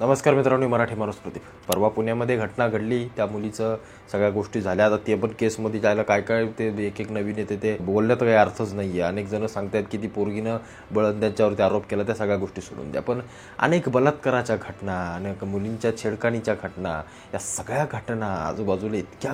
नमस्कार मित्रांनो, मराठी माणूस प्रदीप. परवा पुण्यामध्ये घटना घडली, त्या मुलीचं सगळ्या गोष्टी झाल्या. आता ते पण केसमध्ये जायला काय काय ते एक एक नवीन येते, ते बोलण्यात काही अर्थच नाही आहे. अनेक जण सांगतात की ती पोरगीनं त्यांच्यावरती आरोप केला, त्या सगळ्या गोष्टी सोडून द्या. पण अनेक बलात्काराच्या घटना, अनेक मुलींच्या छेडखानीच्या घटना, या सगळ्या घटना आजूबाजूला इतक्या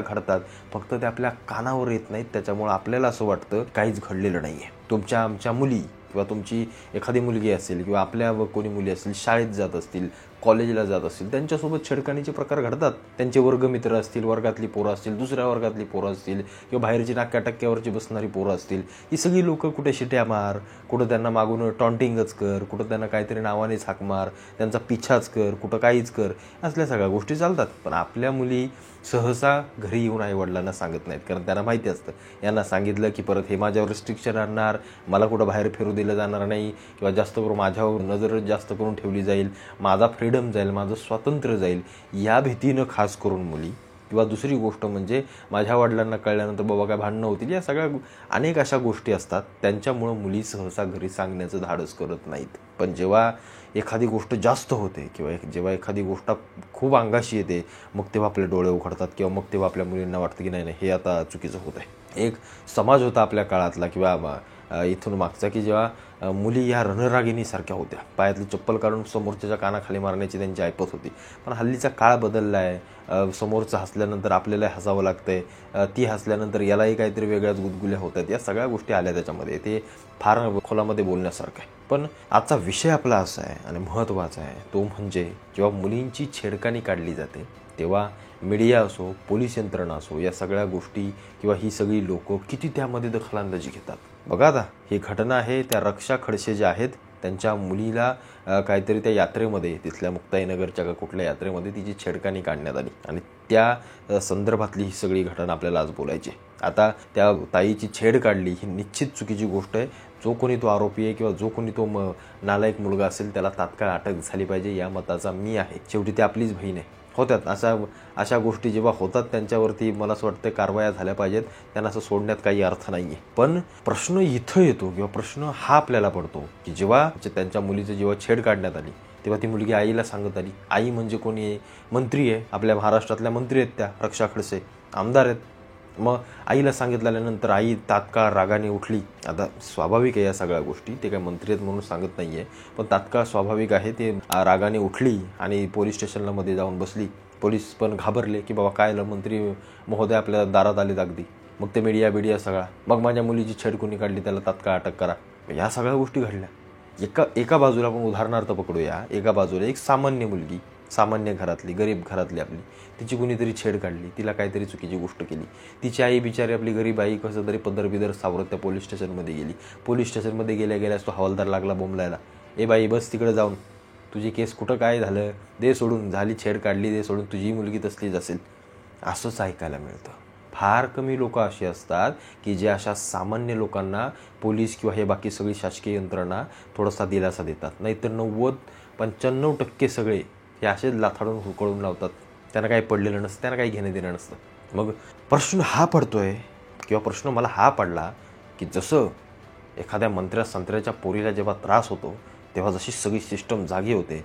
घडतात, फक्त ते आपल्या कानावर येत नाहीत. त्याच्यामुळे आपल्याला असं वाटतं काहीच घडलेलं नाही आहे. तुमच्या आमच्या मुली किंवा तुमची एखादी मुलगी असेल किंवा आपल्या कोणी मुली असतील, शाळेत जात असतील, कॉलेजला जात असतील, त्यांच्यासोबत छेडखानीचे प्रकार घडतात. त्यांचे वर्गमित्र असतील, वर्गातली पोरं असतील, दुसऱ्या वर्गातली पोरं असतील किंवा बाहेरची नाक्याटक्क्यावरची बसणारी पोरं असतील. ही सगळी लोकं कुठे शिट्या मार, कुठं त्यांना मागून टॉन्टिंगच कर, कुठं त्यांना काहीतरी नावानेच हाक मार, त्यांचा पिछाच कर, कुठं काहीच कर, असल्या सगळ्या गोष्टी चालतात. पण आपल्या मुली सहसा घरी येऊन आईवडिलांना सांगत नाहीत, कारण त्यांना माहिती असतं यांना सांगितलं की परत हे माझ्यावर रिस्ट्रिक्शन आणणार, मला कुठं बाहेर फिरू दिलं जाणार नाही किंवा जास्त करून माझ्यावर नजर जास्त करून ठेवली जाईल, माझा फ्रीडम जाईल, माझं स्वातंत्र्य जाईल, या भीतीनं खास करून मुली. किंवा दुसरी गोष्ट म्हणजे माझ्या वडिलांना कळल्यानंतर बाबा काय भांडणं होतील, या सगळ्या अनेक अशा गोष्टी असतात. त्यांच्यामुळं मुली सहसा घरी सांगण्याचं धाडस करत नाहीत. पण जेव्हा एखादी गोष्ट जास्त होते किंवा जेव्हा एखादी गोष्ट खूप अंगाशी येते, मग तेव्हा आपले डोळे उघडतात किंवा मग तेव्हा आपल्या मुलींना वाटतं की नाही हे आता चुकीचं होत आहे. एक समाज होता आपल्या काळातला किंवा इथून मागचा की जेव्हा मुली या रणरागिणीसारख्या होत्या, पायातली चप्पल काढून समोरच्याच्या कानाखाली मारण्याची त्यांची ऐपत होती. पण हल्लीचा काळ बदलला आहे. समोरचं हसल्यानंतर आपल्याला हसावं लागतंय, ती हसल्यानंतर यालाही काहीतरी वेगळ्याच गुदगुल्या होत आहेत. या सगळ्या गोष्टी आल्या त्याच्यामध्ये, ते फार खोलामध्ये बोलण्यासारखं आहे. पण आजचा विषय आपला असा आहे आणि महत्त्वाचा आहे, तो म्हणजे जेव्हा मुलींची छेडखानी काढली जाते तेव्हा मीडिया असो, पोलीस यंत्रणा असो, या सगळ्या गोष्टी किंवा ही सगळी लोकं किती त्यामध्ये दखलंदाजी घेतात. बघा आता ही घटना आहे, त्या रक्षा खडसे ज्या आहेत त्यांच्या मुलीला काहीतरी त्या यात्रेमध्ये, तिथल्या मुक्ताईनगरच्या का कुठल्या यात्रेमध्ये तिची छेडखानी काढण्यात आली आणि त्या संदर्भातली ही सगळी घटना आपल्याला आज बोलायची. आता त्या ताईची छेड काढली ही निश्चित चुकीची गोष्ट आहे. जो कोणी तो आरोपी आहे किंवा जो कोणी तो नालायक मुलगा असेल त्याला तात्काळ अटक झाली पाहिजे, या मताचा मी आहे. शेवटी ती आपलीच बहीण आहे. होत्यात अशा गोष्टी जेव्हा होतात त्यांच्यावरती मला असं वाटतं कारवाया झाल्या पाहिजेत. त्यांना असं सोडण्यात काही अर्थ नाही आहे. पण प्रश्न इथं येतो किंवा प्रश्न हा आपल्याला पडतो की जेव्हा त्यांच्या मुलीचं जेव्हा छेड काढण्यात आली तेव्हा ती मुलगी आईला सांगत आली. आई म्हणजे कोणी आहे? मंत्री आहे, आपल्या महाराष्ट्रातल्या मंत्री आहेत त्या रक्षा खडसे, आमदार आहेत. मग आईला सांगितल्यानंतर आई तात्काळ रागाने उठली. आता स्वाभाविक आहे या सगळ्या गोष्टी, ते काय मंत्री आहेत म्हणून सांगत नाही आहे, पण तात्काळ स्वाभाविक आहे. ते रागाने उठली आणि पोलीस स्टेशनला मध्ये जाऊन बसली. पोलीस पण घाबरले की बाबा काय मंत्री महोदय आपल्या दारात आले अगदी. मग ते मीडिया सगळा, मग माझ्या मुलीची छेड कोणी काढली त्याला तात्काळ अटक करा. या सगळ्या गोष्टी घडल्या. एका बाजूला आपण उदाहरणार्थ पकडूया, एका बाजूला एक सामान्य मुलगी, सामान्य घरातली, गरीब घरातली आपली, तिची कुणीतरी छेड काढली, तिला काहीतरी चुकीची गोष्ट केली. तिची आई बिचारी आपली गरीब आई कसं तरी पदर सावरत त्या पोलीस स्टेशनमध्ये गेली. पोलीस स्टेशनमध्ये गेल्यास तो हवालदार लागला बोंबलायला, ए बाई बस तिकडे जाऊन, तुझी केस कुठं काय झालं, दे सोडून, झाली छेड काढली, दे सोडून, तुझी मुलगी तसलीच असेल. असंच ऐकायला मिळतं. फार कमी लोक अशी असतात की जे अशा सामान्य लोकांना पोलीस किंवा हे बाकी सगळी शासकीय यंत्रणा थोडासा दिलासा देतात. नाहीतर 90-95% सगळे हे असेच लाथाडून हुकळून लावतात. त्यांना काही पडलेलं नसतं, त्यांना काही घेणं देणं नसतं. मग प्रश्न हा पडतोय किंवा प्रश्न मला हा पडला की जसं एखाद्या मंत्र्या-संत्र्याच्या पोरीला जेव्हा त्रास होतो तेव्हा जशी सगळी सिस्टम जागी होते,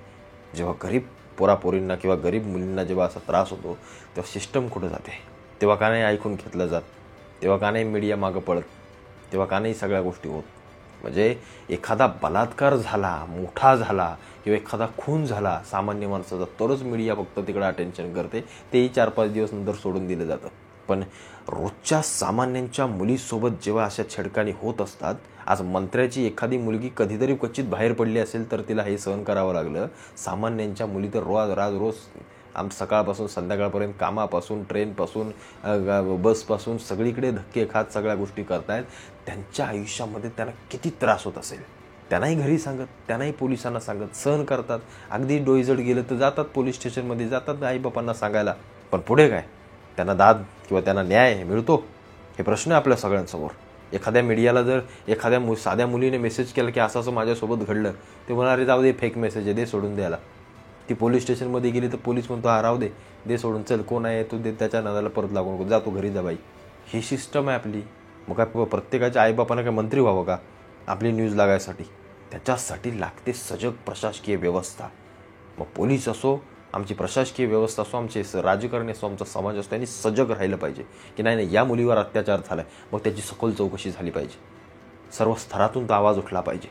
जेव्हा गरीब पोरापोरींना किंवा गरीब मुलींना जेव्हा असा त्रास होतो तेव्हा सिस्टम कुठं जाते? तेव्हा का नाही ऐकून घेतलं जात? तेव्हा का नाही मीडिया मागं पडत? तेव्हा का नाही सगळ्या गोष्टी होत? म्हणजे एखादा बलात्कार झाला, मोठा झाला किंवा एखादा खून झाला सामान्य माणसाचा, तरच मीडिया फक्त तिकडे अटेन्शन करते. तेही 4-5 दिवस नंतर सोडून दिलं जातं. पण रोजच्या सामान्यांच्या मुलीसोबत जेव्हा अशा छेडखानी होत असतात, आज मंत्र्याची एखादी मुलगी कधीतरी क्वचित बाहेर पडली असेल तर तिला हे सहन करावं लागलं. सामान्यांच्या मुली तर रोज सकाळपासून संध्याकाळपर्यंत, कामापासून, ट्रेनपासून, बसपासून सगळीकडे धक्के खात सगळ्या गोष्टी करतायत. त्यांच्या आयुष्यामध्ये त्यांना किती त्रास होत असेल. त्यांनाही घरी सांगत, त्यांनाही पोलिसांना सांगत, सहन करतात. अगदी डोईजड गेलं तर जातात पोलीस स्टेशनमध्ये, जातात आईबापांना सांगायला. पण पुढे काय? त्यांना दाद किंवा त्यांना न्याय मिळतो? हे प्रश्न आहे आपल्या सगळ्यांसमोर. एखाद्या मीडियाला जर एखाद्या साध्या मुलीने मेसेज केला की असं माझ्यासोबत घडलं, ते म्हणणारे जाऊ दे, फेक मेसेज आहे, दे सोडून द्यायला. ती पोलीस स्टेशनमध्ये गेली तर पोलीस म्हणतो हा राहू दे, दे सोडून, चल कोण आहे तू, दे त्याच्या नादाला परत लागू नको, जा तू घरी जा बाई. ही सिस्टम आहे आपली. मग काय प्रत्येकाच्या आईबापांना काय मंत्री व्हावं का आपली न्यूज लागायसाठी? त्याच्यासाठी लागते सजग प्रशासकीय व्यवस्था. मग पोलीस असो, आमची प्रशासकीय व्यवस्था असो, आमचे राजकारणी असो, आमचा समाज असतो, त्यांनी सजग राहिलं पाहिजे की नाही या मुलीवर अत्याचार झाला आहे, मग त्याची सखोल चौकशी झाली पाहिजे. सर्व स्तरातून तो आवाज उठला पाहिजे.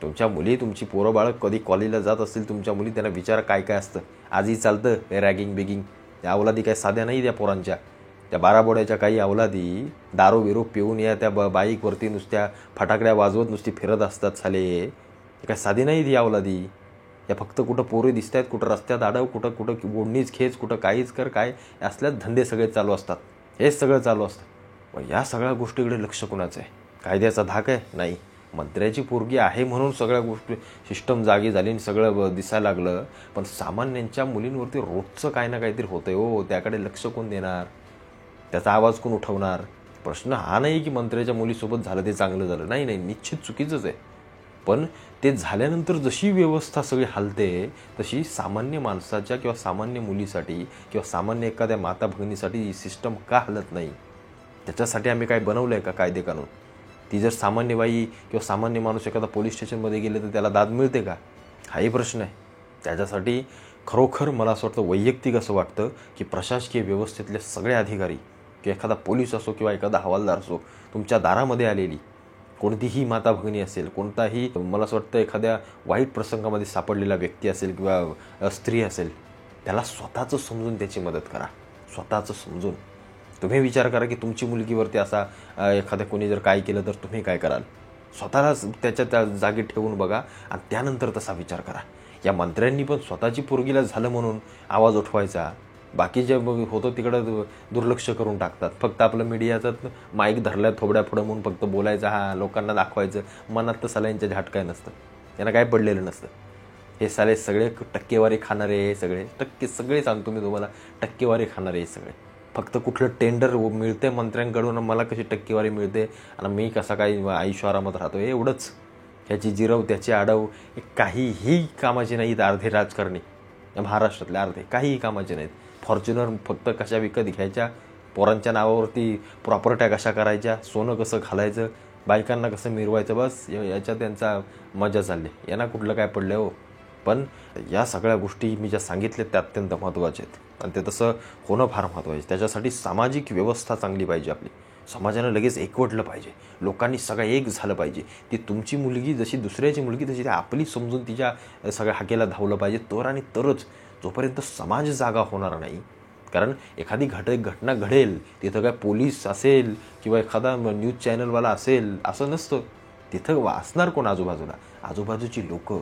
तुमच्या मुली, तुमची पोरं बाळं कधी कॉलेजला जात असतील, तुमच्या मुली, त्यांना विचारा काय काय असतं. आजही चालतं रॅगिंग बिगिंग. त्या अवलादी काय साध्या नाही त्या पोरांच्या. त्या बाराबोड्याच्या काही अवलादी दारू बिरू पिऊन या त्या बाईकवरती नुसत्या फटाकड्या वाजवत नुसती फिरत असतात साले. काय साधी नाही ती अवलादी. या फक्त कुठं पोरी दिसत आहेत, कुठं रस्त्यात अडव, कुठं कुठं ओढणीच खेच, कुठं काहीच कर, काय असल्याच धंदे सगळे चालू असतात. हेच सगळं चालू असतं. मग या सगळ्या गोष्टीकडे लक्ष कोणाचं आहे? कायद्याचा धाक आहे? नाही. मंत्र्याची पोरगी आहे म्हणून सगळ्या गोष्टी सिस्टम जागी झाली आणि सगळं दिसायला लागलं. पण सामान्यांच्या मुलींवरती रोजचं काय ना काहीतरी होतंय हो. त्याकडे लक्ष कोण देणार? त्याचा आवाज कोण उठवणार? प्रश्न हा नाही की मंत्र्याच्या मुलीसोबत झालं ते चांगलं झालं. नाही नाही, निश्चित चुकीचंच आहे. पण ते झाल्यानंतर जशी व्यवस्था सगळी हलते, तशी सामान्य माणसाच्या किंवा सामान्य मुलीसाठी किंवा सामान्य एखाद्या माता भगिनीसाठी ही सिस्टम का हलत नाही? त्याच्यासाठी आम्ही काय बनवलं आहे का कायदे कानून? ती जर सामान्य बाई किंवा सामान्य माणूस एखादा पोलीस स्टेशनमध्ये गेले तर त्याला दाद मिळते का? हाही प्रश्न आहे. त्याच्यासाठी खरोखर मला असं वाटतं, वैयक्तिक असं वाटतं की प्रशासकीय व्यवस्थेतले सगळे अधिकारी किंवा एखादा पोलीस असो किंवा एखादा हवालदार असो, तुमच्या दारामध्ये आलेली कोणतीही माता भगिनी असेल, कोणताही मला असं वाटतं एखाद्या वाईट प्रसंगामध्ये सापडलेला व्यक्ती असेल किंवा स्त्री असेल, त्याला स्वतःचं समजून त्याची मदत करा. स्वतःचं समजून. तुम्ही विचार करा की तुमची मुलगीवरती असा एखाद्या कोणी जर काय केलं तर तुम्ही काय कराल? स्वतःला त्या जागी ठेवून बघा आणि त्यानंतर तसा विचार करा. या मंत्र्यांनी पण स्वतःची पोरगीला झालं म्हणून आवाज उठवायचा, बाकीचे होतं तिकडं दुर्लक्ष करून टाकतात. फक्त आपलं मीडियाचं माईक धरल्या थोबड्या पुढं म्हणून फक्त बोलायचं, हा लोकांना दाखवायचं. मनात तर साल्यांच्या झाट काय नसतं, त्यांना काय पडलेलं नसतं. हे साले सगळे टक्केवारी खाणारे, हे सगळे सांगतो मी तुम्हाला, टक्केवारी खाणारे हे सगळे. फक्त कुठलं टेंडर मिळते मंत्र्यांकडून, मला कशी टक्केवारी मिळते आणि मी कसा काही आयुष्य आरामात राहतो, हे एवढंच. ह्याची जिरव त्याची आडव हे काहीही कामाचे नाहीत. अर्धे राजकारणी या महाराष्ट्रातले अर्धे काहीही कामाचे नाहीत. फॉर्च्युनर फक्त कशा विकत घ्यायच्या, पोरांच्या नावावरती प्रॉपर्ट्या कशा करायच्या, सोनं कसं घालायचं, बायकांना कसं मिरवायचं, बस याच्यात त्यांचा मजा चालली. यांना कुठलं काय पडलं हो. पण या सगळ्या गोष्टी मी ज्या सांगितल्या त्या अत्यंत महत्त्वाच्या आहेत आणि ते तसं होणं फार महत्त्वाचं आहे. त्याच्यासाठी सामाजिक व्यवस्था चांगली पाहिजे आपली. समाजानं लगेच एकवटलं पाहिजे. लोकांनी सगळं एक झालं पाहिजे. ती तुमची मुलगी जशी दुसऱ्याची मुलगी तशी ती आपली समजून तिच्या सगळ्या हाकेला धावलं पाहिजे. आणि तरच, जोपर्यंत समाज जागा होणार नाही. कारण एखादी घटना घडेल, तिथं काय पोलीस असेल किंवा एखादा न्यूज चॅनलवाला असेल असं नसतं. तिथं वाचणार कोण? आजूबाजूला आजूबाजूची लोकं.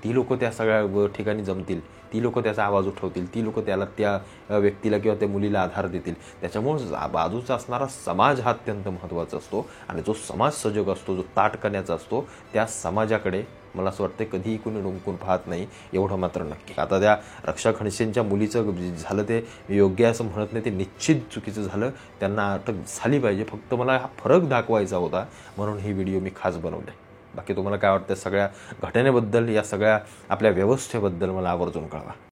ती लोकं त्या सगळ्या ठिकाणी जमतील, ती लोकं त्याचा आवाज उठवतील, ती लोकं त्याला त्या व्यक्तीला किंवा त्या मुलीला आधार देतील. त्याच्यामुळं बाजूचा असणारा समाज हा अत्यंत महत्त्वाचा असतो आणि जो समाज सजग असतो, जो ताटकण्याचा असतो, त्या समाजाकडे मला असं वाटतं कधीही कोणी डोंकून पाहत नाही, एवढं मात्र नक्की. आता त्या रक्षा खडसेंच्या मुलीचं झालं ते योग्य असं म्हणत नाही, ते निश्चित चुकीचं झालं. त्यांना अटक झाली पाहिजे. फक्त मला हा फरक दाखवायचा होता म्हणून ही व्हिडिओ मी खास बनवले. बाकी तुम्हाला काय वाटतं सगळ्या घटनेबद्दल, या सगळ्या आपल्या व्यवस्थेबद्दल मला आवर्जून कळवा.